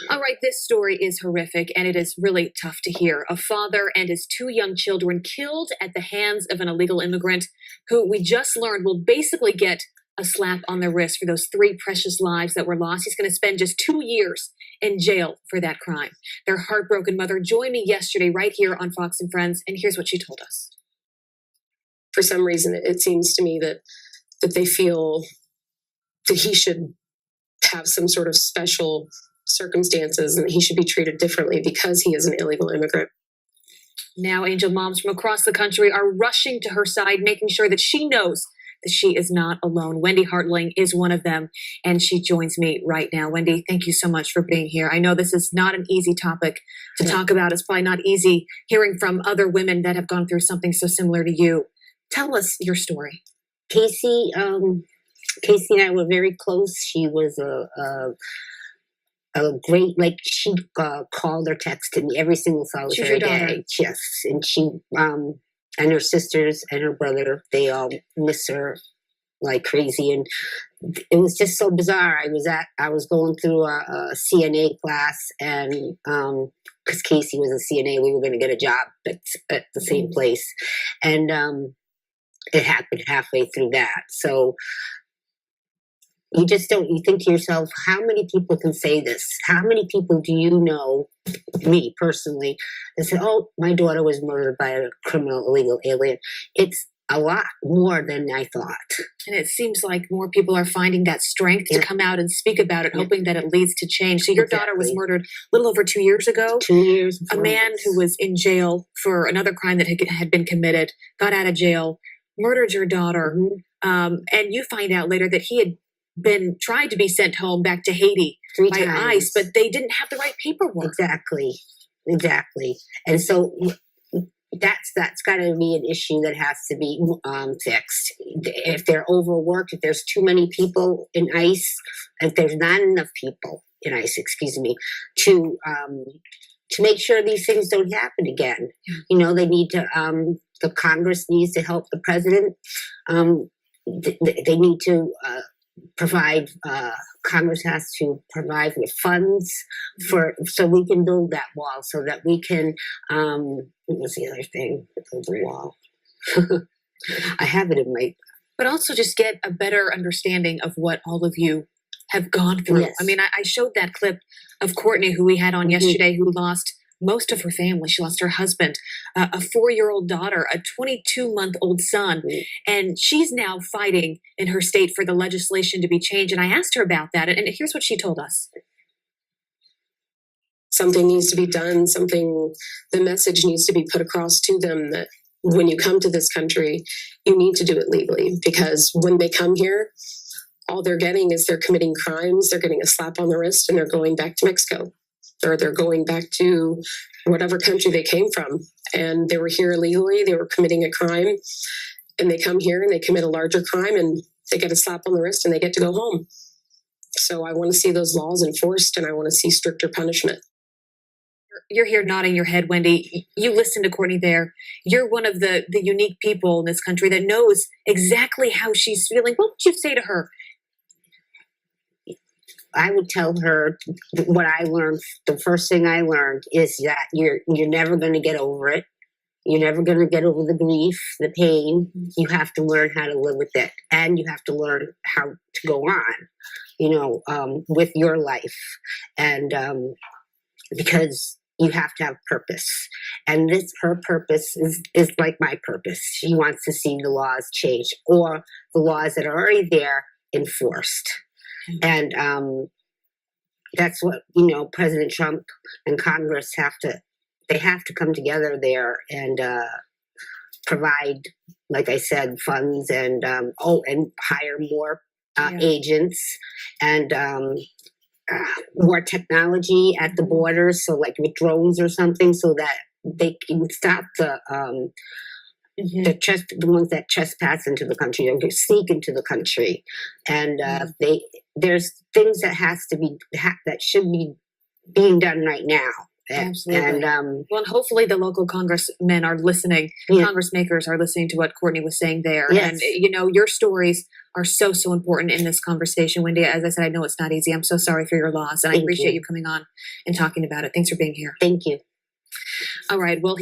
All right, this story is horrific and it is really tough to hear. A father and his two young children killed at the hands of an illegal immigrant who we just learned will basically get a slap on the wrist for those 3 precious lives that were lost. He's going to spend just 2 years in jail for that crime. Their heartbroken mother joined me yesterday right here on Fox and Friends, and here's what she told us. For some reason, it seems to me that they feel that he should have some sort of special circumstances and he should be treated differently because he is an illegal immigrant. Now, Angel moms from across the country are rushing to her side, making sure that she knows that she is not alone. Wendy Hartling is one of them, and she joins me right now. Wendy, thank you so much for being here. I know this is not an easy topic to talk about. It's probably not easy hearing from other women that have gone through something so similar to you. Tell us your story. Casey and I were very close. She was a great, like, she called or texted me every single solitary day. Yes, and she and her sisters and her brother, they all miss her like crazy, and it was just so bizarre. I was going through a CNA class, and because Casey was a CNA, we were going to get a job at the same place, and it happened halfway through that. So you think to yourself, how many people can say this? How many people do you know, me personally, that say, oh, my daughter was murdered by a criminal illegal alien? It's a lot more than I thought. And it seems like more people are finding that strength to come out and speak about it, hoping that it leads to change. So your daughter was murdered a little over 2 years ago. 2 years. A man who was in jail for another crime that had been committed, got out of jail, murdered your daughter. And you find out later that he had tried to be sent home back to Haiti 3 by times. ICE, but they didn't have the right paperwork. Exactly. And so that's got to be an issue that has to be fixed. If they're overworked, if there's too many people in ICE, if there's not enough people in ICE, to make sure these things don't happen again. You know, they need to. The Congress needs to help the president. They need to provide. Congress has to provide with funds so we can build that wall, so that we can. What was the other thing? Build the wall. I have it in my. But also just get a better understanding of what all of you have gone through. Yes. I mean, I showed that clip of Courtney, who we had on yesterday, who lost most of her family. She lost her husband, a 4-year-old daughter, a 22-month-old son, and she's now fighting in her state for the legislation to be changed. And I asked her about that, and here's what she told us. Something needs to be done. The message needs to be put across to them that when you come to this country, you need to do it legally, because when they come here, all they're getting is they're committing crimes, they're getting a slap on the wrist, and they're going back to Mexico. Or they're going back to whatever country they came from. And they were here illegally, they were committing a crime, and they come here and they commit a larger crime and they get a slap on the wrist and they get to go home. So I want to see those laws enforced, and I want to see stricter punishment. You're here nodding your head, Wendy. You listened to Courtney there. You're one of the unique people in this country that knows exactly how she's feeling. What would you say to her? I would tell her what I learned. The first thing I learned is that you're never going to get over it. You're never going to get over the grief, the pain. You have to learn how to live with it, and you have to learn how to go on, with your life. And because you have to have purpose, and her purpose is like my purpose. She wants to see the laws changed, or the laws that are already there enforced. And that's what, President Trump and Congress have to come together there and provide, like I said, funds and hire more agents and more technology at the border. So like with drones or something, so that they can stop the ones that trespass into the country or sneak into the country, and there's things that should be being done right now, Absolutely. And Well, and hopefully the local congressmen are listening. Yeah. Congress makers are listening to what Courtney was saying there. Yes. And, you know, your stories are so, so important in this conversation. Wendy, as I said, I know it's not easy. I'm so sorry for your loss. And I Thank appreciate you. you coming on and talking about it. Thanks for being here. thank you. All right. Well,